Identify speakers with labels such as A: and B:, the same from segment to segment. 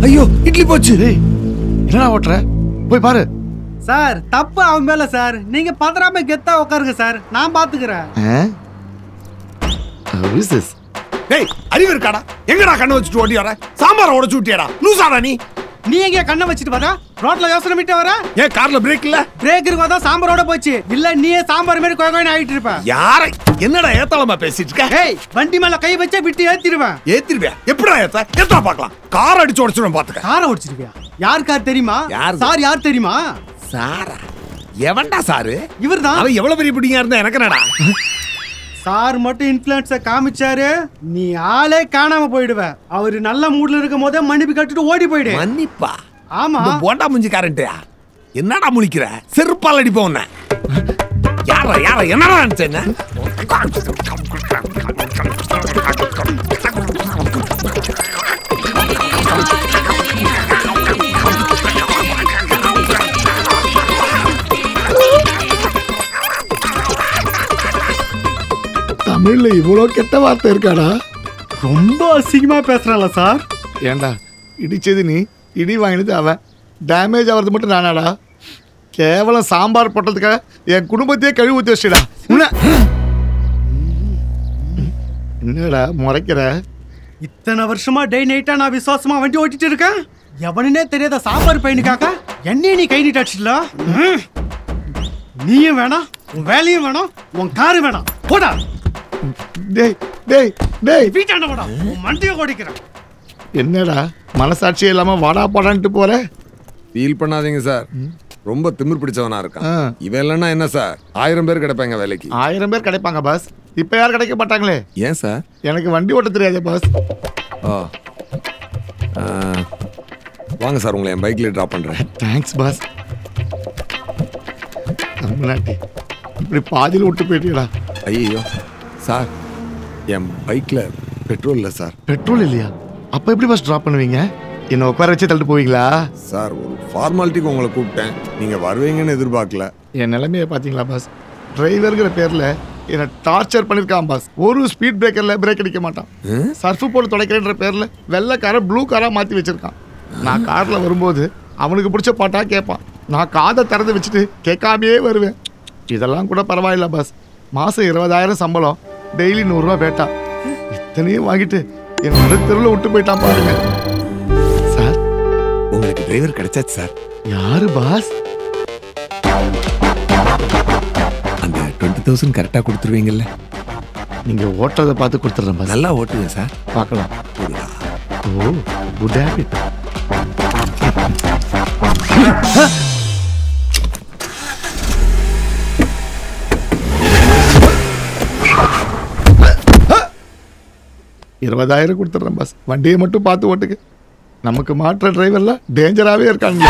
A: ஐயோ இட்லி போச்சு. என்னடா ஓட்டுற? போய் பாரு.
B: சார் தப்பு அவன் மேல சார். நீங்க பதறாம கெத்தா உட்காருங்க சார், நான் பாத்துக்கிறேன்.
A: டேய் அறிவு இருக்காடா? எங்கடா கண்ணை வச்சுட்டு ஓடி வர? சாம்பார உடைச்சு விட்டியாடா? லூசாடா நீ?
B: நீ எங்க கண்ணை வச்சுட்டு வரா? ரோட்ல யோசனை மிட்ட வர?
A: ஏன் கார்ல பிரேக் இல்ல?
B: பிரேக் இருக்கா சாம்பாரோட போச்சு. இல்ல நீயே சாம்பார் மாதிரி கோயகோயன்னு ஆயிட்டு இருப்ப.
A: யாரை என்னடா ஏத்தாளமா பேசிட்டு இருக்க?
B: ஏய் வண்டி மேல கை வச்சா விட்டு ஏத்திடுவேன்.
A: ஏத்திடுவியா? எப்படிடா ஏத்தா பார்க்கலாம். கார் அடிச்சு உடைச்சிடுவேன் பாத்துக்க.
B: காரை உடைச்சிடுவியா? யார் கார் தெரியுமா? சார் யார் தெரியுமா?
A: சாரா? எவன்டா சாரு?
B: இவர்தான்.
A: அவன் எவ்வளவு பெரிய பிடிங்கா இருந்தா எனக்கு என்னடா?
B: சார் மட்டும் இன்ஃப்ளூயன்ஸ காமிச்சாரு, நீ ஆளே காணாம போயிடுவ. அவரு நல்ல மூட்ல இருக்கும் போதே மன்னிப்பு கட்டிட்டு ஓடி போயிடு.
A: மன்னிப்பா?
B: ஆமா.
A: போண்டா முஞ்சி காரண்டியா? என்னடா முழிக்கிற? செருப்பால் அடிப்போம் உன்னை. யாரா என்னடா நினைச்சேங்க? தமிழ்ல இவ்வளவு கெட்ட வார்த்தை இருக்காடா?
B: ரொம்ப அசிங்கமா பேசுறான்ல சார்.
A: ஏண்டா இடிச்சது நீ, இடி வாங்கினது அவன், டேமேஜ் ஆகிறது மட்டும் நானாடா? கேவலம் சாம்பார் போட்டதுக்காக என் குடும்பத்தையே கழுவி ஊற்றி வச்சுடா. என்னடா முறைக்கிற?
B: இத்தனை வருஷமா டே நைட்டா நான் விசுவாசமா வண்டி ஓட்டிட்டு இருக்கேன். எவனுனே தெரியாத சாம்பார் பையனுக்காக என்னையே நீ கை நீட்டு அடிச்சிடல. நீயும் வேணாம், உன் வேலையும் வேணாம், உன் காரு வேணாம். போடா.
A: டேய் டேய் டேய்
B: வீட்டாண்ட போடா, உன் மண்டையை ஓடிக்கிறேன்.
A: என்னடா மனசாட்சியே இல்லாம வாடா போடான்ட்டு போற?
C: ஃபீல் பண்ணாதீங்க சார், ரொம்ப திமிர் பிடிச்சவனா இருக்கான். இவன் இல்லைன்னா என்ன சார், 1000 பேர் கிடைப்பாங்க வேலைக்கு.
A: 1000 பேர் கிடைப்பாங்க பாஸ். இப்ப யார் கிடைக்க மாட்டாங்களே?
C: ஏன் சார்?
A: எனக்கு வண்டி ஓட்ட தெரியாது பாஸ்.
C: வாங்க சார், உங்களை என் பைக்ல டிராப் பண்றேன்.
A: Thanks pass. தமிழ்நாட்டி இப்படி பாதியில் விட்டு போயிட்டீங்களா?
C: ஐயோ சார், என் பைக்ல பெட்ரோல் இல்லை சார்.
A: பெட்ரோல் இல்லையா? அப்ப எப்படி பாஸ் டிராப் பண்ணுவீங்க? என்ன உட்கார வச்சு தள்ளிட்டு போவீங்களா?
C: சார் ஒரு ஃபார்மாலிட்டிக்கு உங்களை கூப்பிட்டேன், நீங்க வருவீங்கன்னு எதிர்பார்க்கல.
A: என் நிலைமையை பார்த்தீங்களா பாஸ்? டிரைவருங்கிற பேர்ல என்னை டார்ச்சர் பண்ணிருக்கான் பாஸ். ஒரு ஸ்பீட் பிரேக்கர்ல பிரேக் அடிக்க மாட்டான். சர்ஃப் போட்டு துடைக்கிறேன்ற பேர்ல வெள்ளை காரை ப்ளூ காரா மாத்தி வச்சிருக்கான். நான் கார்ல வரும்போது அவனுக்கு பிடிச்ச பாட்டா கேட்பான். நான் காதை திறந்து வச்சுட்டு கேட்காமையே வருவேன். இதெல்லாம் கூட பரவாயில்ல பாஸ். மாசம் 20,000 சம்பளம், டெய்லி 100 ரூபா பேட்டா. இத்தனையும் வாங்கிட்டு என் தெருவில் விட்டு போயிட்டான் பாருங்க. சார்
C: உங்களுக்கு டிரைவர் கிடைச்சாச்சு சார்.
A: யாரு பாஸ்?
C: அந்த 20,000 கரெக்டா கொடுத்துருவீங்கல்ல?
A: நீங்க ஓட்டுறதை பார்த்து கொடுத்துட்றேன் பாஸ்.
C: நல்லா ஓட்டுங்க சார்,
A: பார்க்கலாம். ஓ குட் ஹேபிட். $20,000 கொடுத்துட்றேன் பாஸ். வண்டியை மட்டும் பார்த்து ஓட்டுக்கு. நமக்கு மாற்ற டிரைவர்லாம் டேஞ்சராகவே இருக்காங்க.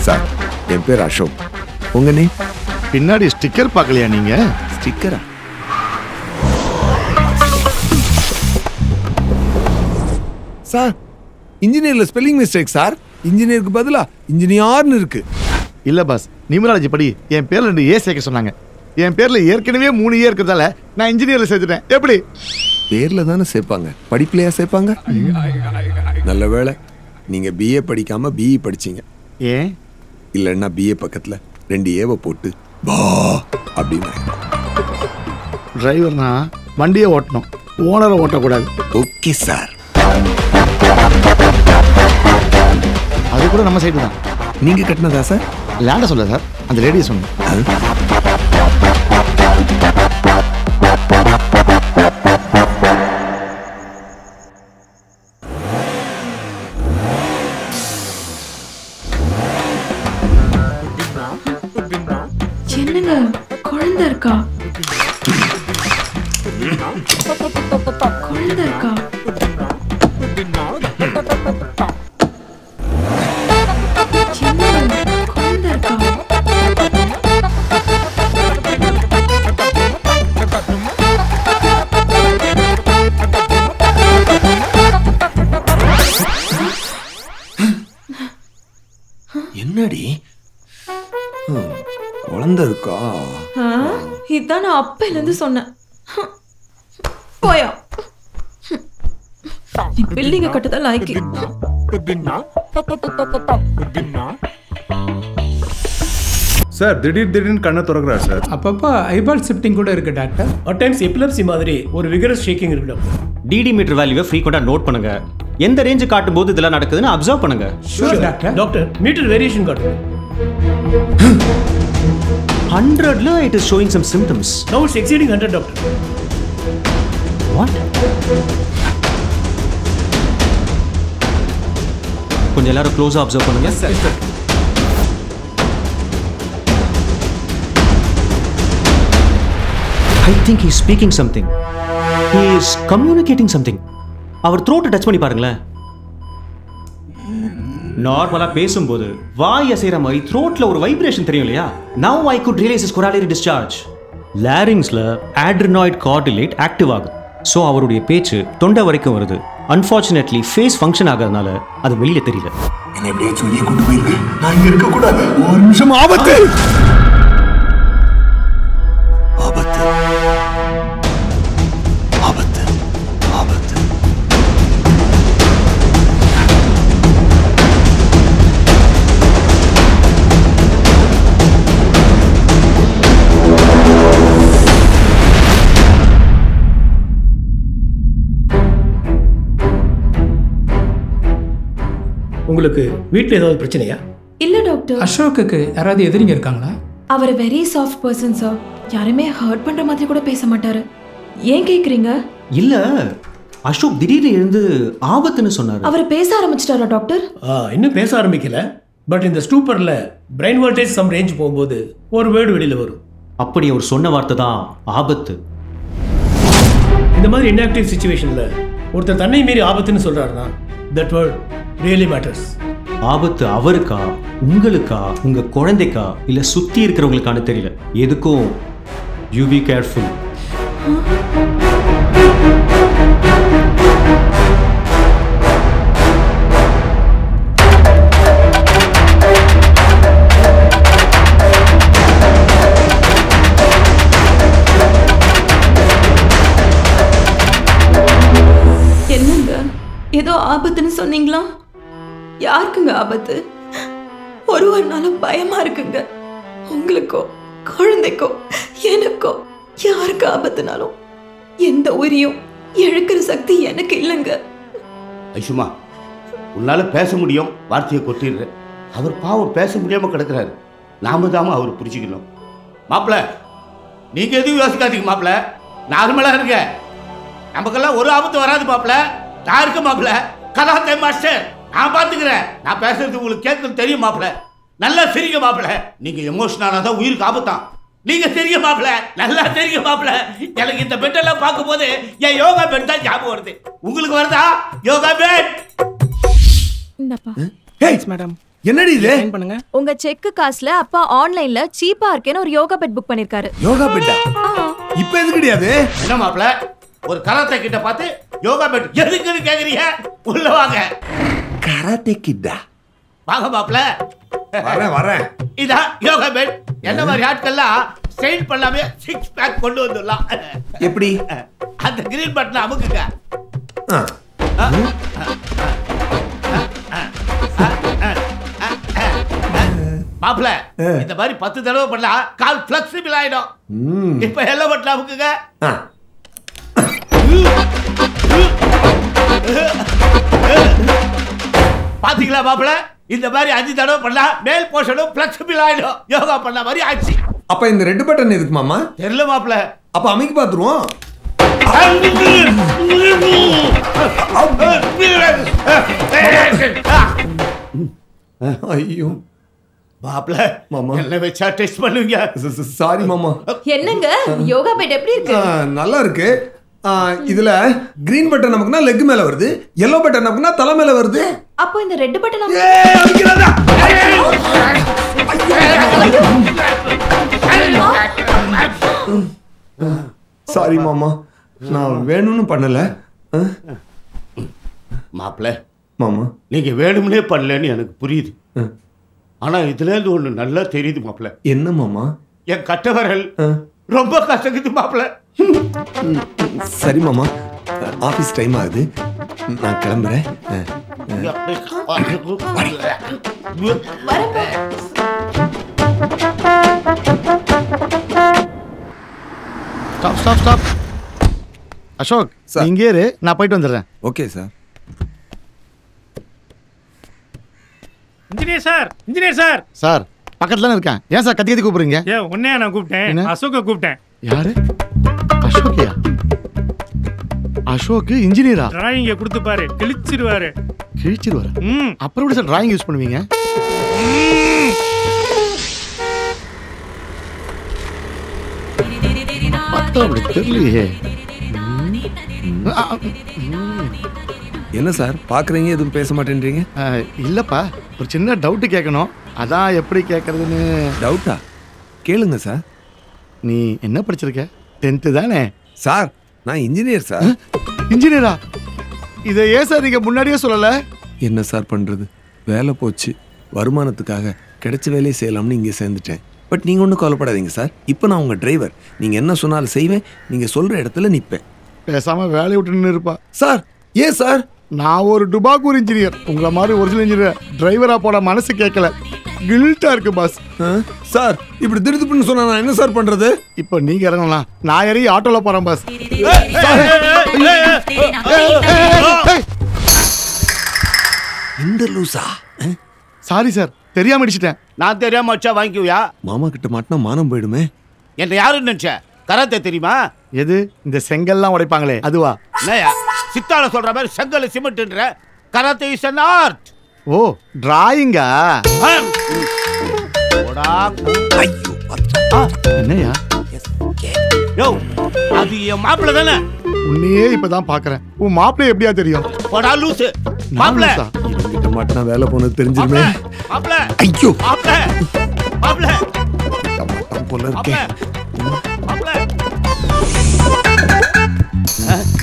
C: சார் என் பேர் அசோக். உங்க நேம்?
A: பின்னாடி ஸ்டிக்கர் பார்க்கலையா நீங்க?
C: ஸ்டிக்கரா? சார் இன்ஜினியர்ல ஸ்பெல்லிங் மிஸ்டேக் சார். இன்ஜினியருக்கு பதிலா இன்ஜினியர்னு இருக்கு.
A: இல்ல பாஸ், நியூமராலஜி படி என் பேர்ல 2 ஏ சேர்க்க சொன்னாங்க. என் பேர்ல ஏற்கனவே 3 ஏ இருக்கிறதால நான் இன்ஜினியர்ல சேர்த்துட்டேன். எப்படி?
C: பேர்ல தானே சேர்ப்பாங்க, படிப்புலையா சேர்ப்பாங்க? நல்ல வேளை நீங்க பிஏ படிக்காம பிஇ படிச்சீங்க.
A: ஏன்?
C: இல்லைன்னா பிஏ பக்கத்துல 2 ஏவை போட்டு பா அப்படின்னு.
A: டிரைவர்னா வண்டியை ஓட்டணும், ஓனரை ஓட்டக்கூடாது.
C: Okay sir.
A: அது கூட நம்ம சைடு தான்.
C: நீங்க கட்டினதா சார்?
A: லேண்ட சொல்ல சார், அந்த லேடியை சொன்னேன்.
D: என்னங்க குழந்தை இருக்கா? குழந்தை இருக்கா?
C: என்னடி குழந்தை இருக்கா?
D: இதான் நான் அப்பையில இருந்து சொன்னேன். போயா நீ பில்டிங்க கட்டதான் லாய்க்கு.
E: சார் திடீர்னு கண்ணை திறக்கிறார் சார்.
F: அப்பப்போ ஐபால் ஷிஃப்டிங் கூட இருக்கு டாக்டர்.
G: அட் டைம்ஸ் எபிலப்சி மாதிரி ஒரு விகரஸ் ஷேக்கிங் இருக்கு டாக்டர்.
H: டிடி மீட்டர் வேல்யூவை ஃப்ரீக்வெண்டா நோட் பண்ணுங்க. எந்த ரேஞ்சு காட்டும் போது இதெல்லாம் நடக்குதுன்னு அப்சர்வ் பண்ணுங்க.
F: Sure doctor.
G: Doctor meter variation காட்டுங்க.
H: 100ல it is showing some symptoms.
G: Now it's exceeding 100 doctor.
H: What? கொஞ்சம் எல்லாரும் க்ளோஸா அப்சர்வ் பண்ணுங்க.
F: Yes sir.
H: I think he is speaking something. He is communicating something. அவர் throat டச் பண்ணி பாருங்களேன். நார்மலா பேசும்போது வாய் அசைற மாதிரி throatல ஒரு வைப்ரேஷன் தெரியும் இல்லையா? Now I could realize his coronary discharge. லாரிங்ஸ்ல adrenoid correlate active ஆகுது. ஸோ அவருடைய பேச்சு தொண்டை வரைக்கும் வருது. அன்ஃபார்ச்சுனேட்லி ஃபேஸ் ஃபங்க்ஷன் ஆகிறதுனால அது வெளியில தெரியல.
C: என்னை எப்படியே சொல்லி கொண்டு போயிருக்கு. நான் இங்க இருக்க கூடாது. ஒரு நிமிஷம் ஆபத்து. ஆபத்து. ஆபத்து. ஆபத்து.
G: உங்களுக்கு வீட்ல ஏதாவது பிரச்சனையா?
D: இல்ல டாக்டர்.
F: அசோக்குக்கு யாராவது எதிரிங்க இருக்காங்களா?
D: அவர் வெரி சாஃப்ட் பர்சன் சார். யாருமே ஹர்ட் பண்ற மாதிரி கூட பேச மாட்டாரு. ஏன் கேக்குறீங்க?
H: இல்ல அசோக் திடீர்னு எழுந்து ஆபத்துன்னு சொன்னாரு.
D: அவர் பேச ஆரம்பிச்சிட்டாரா டாக்டர்?
G: இன்னும் பேச ஆரம்பிக்கல. பட் இந்த ஸ்டூப்பர்ல பிரெயின் வோல்டேஜ் சம் ரேஞ்ச் போகும்போது ஒரு வேர்டு வெளியில வரும்.
H: அப்படி அவர் சொன்ன வார்த்தை தான் ஆபத்து.
G: இந்த மாதிரி இன்ஆக்டிவ் சிச்சுவேஷன்ல ஒருத்தர் தன்னை மீறி ஆபத்துன்னு சொல்றாருன்னா தட் வேர்ட் ரியலி மேட்டர்ஸ்.
H: ஆபத்து அவருக்கா, உங்களுக்கா, உங்க குழந்தைக்கா, இல்ல சுத்தி இருக்கிறவங்களுக்கான தெரியல. எதுக்கும் யூ பி கேர்ஃபுல்.
D: என்னங்க ஏதோ ஆபத்துன்னு சொன்னீங்களா? யாருக்குங்க ஆபத்து? ஒரு நாளும் பயமா இருக்குங்க. உங்களுக்கோ குழந்தைக்கோ எனக்கோ யாருக்கு ஆபத்துனாலும் எந்த உயிரையும் இழக்கிற சக்தி எனக்கு இல்லைங்க.
I: ஐஷுமா, உன்னால பேச முடியும், வார்த்தையை கொட்டிடுற. அவர் பாவம் பேச முடியாம கிடக்குறாரு. நாம தாம அவர் புரிஞ்சுக்கணும். மாப்பிள்ள, நீங்க எதுவும் யோசிக்காதீங்க மாப்பிள்ள. நார்மலா இருக்க. நமக்கெல்லாம் ஒரு ஆபத்து வராது மாப்பிள்ள. நான் இருக்க மாப்பிள்ள. கலாத்தே மாஸ்டர், நான் பாத்துக்கிறேன். நான் பேசுறது உங்களுக்கு கேட்கறது தெரியும் மாப்பிள்ள. நல்லா தெரியுங்க மாப்பிள்ள. நீங்க எமோஷனலாதான் உயிருக்கு ஆபத்தான். நீங்க தெரியுங்க மாப்பிள்ள, நல்லா தெரியுங்க மாப்பிள்ள. எனக்கு இந்த பெட்டெல்லாம் பார்க்கும் போது என் யோகா பெட் தான் ஞாபகம் வருது. உங்களுக்கு வருதா யோகா பெட்?
C: மேடம், என்னடி இது?
D: பண்ணுங்க. உங்க செக் காசுல அப்பா ஆன்லைன்ல சீப்பா இருக்கேன்னு ஒரு யோகா பெட் புக் பண்ணிருக்காரு.
C: யோகா பெட்டா? இப்போ எதுக்குடி அது?
I: என்ன மாப்பிள்ள, ஒரு கராத்தே கிட்ட பார்த்து யோகா பெட் எதுக்குன்னு கேக்குறீங்க? உள்ள வாங்க.
C: கராத்தே கிட்டா?
I: வாங்க மாப்பிள்ள.
C: வரேன்.
I: இதான் யோகா பெட். என்ன மாதிரி ஆட்கள்லாம் ஸ்ட்ரெயின் பண்ணாமே 6 பேக் கொண்டு வந்துடலாம்.
C: எப்படி?
I: அந்த கிரீன் பட்டனை அமுக்குங்க. மாப்பிள்ள, இந்த மாதிரி 10 தடவை பண்ணா கால் ஃபிளெக்சிபிள் ஆயிடும். இப்ப எல்லோ பட்டனை அமுக்குங்க. பாத்தீங்களா மாப்பிள்ள, இந்த மாதிரி 5 தடவை பண்ணா மேல் போர்ஷனும் ஃபிளெக்சிபிள் ஆயிடும். யோகா பண்ண மாதிரி ஆச்சு.
C: அப்ப இந்த ரெட் பட்டன் எதுக்கு மாமா?
I: தெரியல மாப்பிள்ள.
C: அப்ப அமைக்க பாத்துருவோம். ஐயோ
I: மாப்பிள்ள,
C: மாமா
I: என்ன வெச்சா டெஸ்ட் பண்ணுவீங்க?
C: சாரி மாமா.
D: என்னங்க யோகா பெட் எப்படி இருக்கு?
C: நல்லா இருக்கு. இதுல கிரீன் பட்டன் நமக்குனா லெக் மேல வருது, yellow பட்டன் நமக்குனா தலை மேல வருது.
D: அப்போ இந்த ரெட் பட்டன்
C: சாரி மாமா, நான் வேணும்னு பண்ணல.
I: மாப்பிள்ள
C: மாமா,
I: நீங்க வேணும்னே பண்ணலன்னு எனக்கு புரியுது. ஆனால் இதுலேருந்து ஒன்று நல்லா தெரியுது மாப்பிள்ள.
C: என்ன மாமா?
I: என் கட்டவரல் ரொம்ப கசக்குது மாப்பிள்ள.
C: சரி மாமா, ஆஃபீஸ் டைம் ஆகுது, நான் கிளம்புறேன்.
A: Stop stop stop. அசோக், இங்கே இரு, நான் போயிட்டு வந்துடுறேன்.
C: Okay sir.
J: Engineer sir, engineer sir.
A: Sir பக்கத்துல தானே இருக்கேன், ஏன் சார் கத்தி கத்தி கூப்பிடுறீங்க?
J: ஏன் உன்னையா நான் கூப்பிட்டேன், அசோக்கை கூப்பிட்டேன்.
A: யாரு? அசோக்கியா? அசோக் இன்ஜினியரா?
J: டிராயிங்க கொடுத்து பாரு, கிழிச்சிருவாரு.
A: கிழிச்சிருவாரு? அப்புறம் எப்படி சார் டிராயிங் யூஸ் பண்ணுவீங்க? தெரியலையே.
C: என்ன சார் பாக்குறீங்க, எதுவும் பேச மாட்டேன்றீங்க?
A: இல்லப்பா, ஒரு சின்ன டவுட் கேட்கணும், அதான் எப்படி கேட்கறதுன்னு.
C: டவுட்டா? கேளுங்க சார்.
A: நீ என்ன படிச்சிருக்க? 10th தானே?
C: சார் நான் இன்ஜினியர் சார்.
A: இன்ஜினியரா? இதை ஏன் சார் நீங்க முன்னாடியே சொல்லல?
C: என்ன சார் பண்றது, வேலை போச்சு, வருமானத்துக்காக கிடைச்ச வேலையை செய்யலாம்னு இங்கே சேர்ந்துட்டேன். பட் நீங்கள் ஒன்றும் கவலைப்படாதீங்க சார், இப்போ நான் உங்கள் டிரைவர், நீங்கள் என்ன சொன்னாலும் செய்வேன், நீங்கள் சொல்கிற இடத்துல நிற்பேன்.
A: பேசாம வேலையை விட்டு நின்று இருப்பா.
C: சார் ஏன் சார்?
A: நான் ஒரு டுபாக்கூர் இன்ஜினியர், உங்களை மாதிரி ஒரிஜினல் இன்ஜினியர் டிரைவரா போட மனசு கேட்கல, கில்ட்டா இருக்கு பாஸ்.
C: சார் இப்படி திடுதுப்புன்னு சொன்னா நான் என்ன சார் பண்றது?
A: இப்போ நீங்க இறங்கலாம், நான் இறங்கி ஆட்டோல போறேன் பாஸ்.
C: இந்த லூசா?
A: சாரி சார், தெரியாம அடிச்சிட்டேன்.
I: நான் தெரியாம வச்சா வாங்கிக்குவியா?
C: மாமா கிட்ட மாட்டினா மானம் போயிடுமே.
I: என்ன யாருன்னு நினைச்ச? கராத்தே தெரியுமா?
A: எது இந்த செங்கல்லாம் உடைப்பாங்களே அதுவா?
I: என்னையா சித்தால சொல்ற மாதிரி செங்கல் சிமெண்ட்ன்ற? Karate is an art.
A: Oh டிராயிங்கா? என்னையா?
I: யோ அது என் மாப்பிள்ள தானே?
A: உன்னையே இப்பதான் பாக்குறேன், உன் மாப்பிள்ளை எப்படியா தெரியும்?
I: போடா லூசு. மாப்பிள்ள
C: இவங்கிட்ட மாட்டினா வேலை போனது தெரிஞ்சிருமே.
I: மாப்பிள்ள
C: ஐயோ
I: மாப்பிள்ள மாப்பிள்ள
C: போல இருக்கே.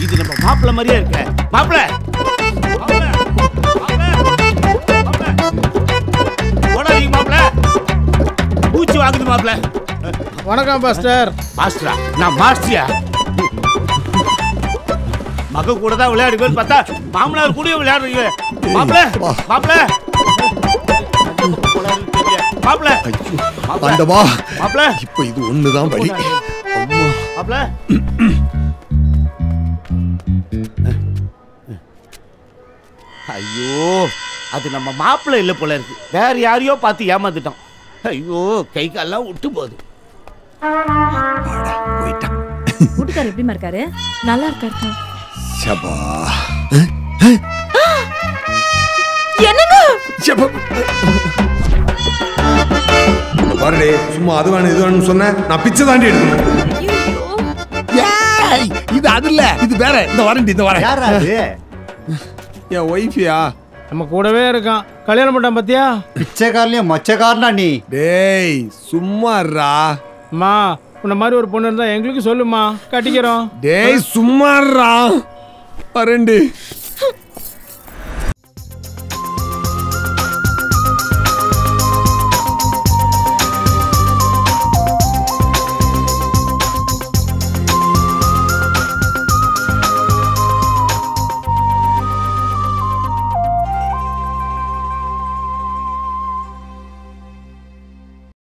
I: இது நம்ம மாப்பிள்ள மாதிரியே இருக்க. மாப்பிள்ள ஓடாதீங்க மாப்பிள்ள, பூச்சி வாங்குது மாப்பிள்ள.
J: வணக்கம் மாஸ்டர்.
I: மாஸ்டரா? நான் மாஸ்டரியா? மக கூட தான் விளையாடுவேன்னு பார்த்தா மாமனார் கூட விளையாடுறீங்க. மாப்பிள்ள மாப்பிள்ள மாப்பிள்ள
C: ஆண்டவா,
I: மாப்பிள்ள
C: இப்போ இது ஒண்ணுதான் வழி.
I: மாப்பிள்ள ஐயோ, அது நம்ம மாப்பிள்ளை இல்லை போல இருக்கு, வேற யாரையோ பார்த்து ஏமாந்துட்டோம். ஐயோ கை கால்லாம் விட்டு போகுது.
C: போயிட்டான்.
K: வீட்டுக்காரர் எப்படிமா இருக்காரு?
D: நல்லா இருக்காரு.
C: சபா
D: என்னங்க?
C: பாருடே, சும்மா அது வேணும் இது வேணும்னு சொன்ன, நான் பிச்சை தாண்டி எடுக்கணும். இது அது இல்ல, இது வேற. இந்த வாரண்டி, இந்த வாரம்.
B: யாரா அது?
C: என் ஒய்ஃபியா?
J: நம்ம கூடவே இருக்கான், கல்யாணம் பண்ணான் பாத்தியா?
B: பிச்சைக்காரலையும் மொச்சக்காரனா நீ?
C: டேய் சும்மாறா.
J: அம்மா உன்ன மாதிரி ஒரு பொண்ணு இருந்தா எங்களுக்கு சொல்லுமா, கட்டிக்கிறோம்.
C: டேய் சும்மாறா. வரண்டி.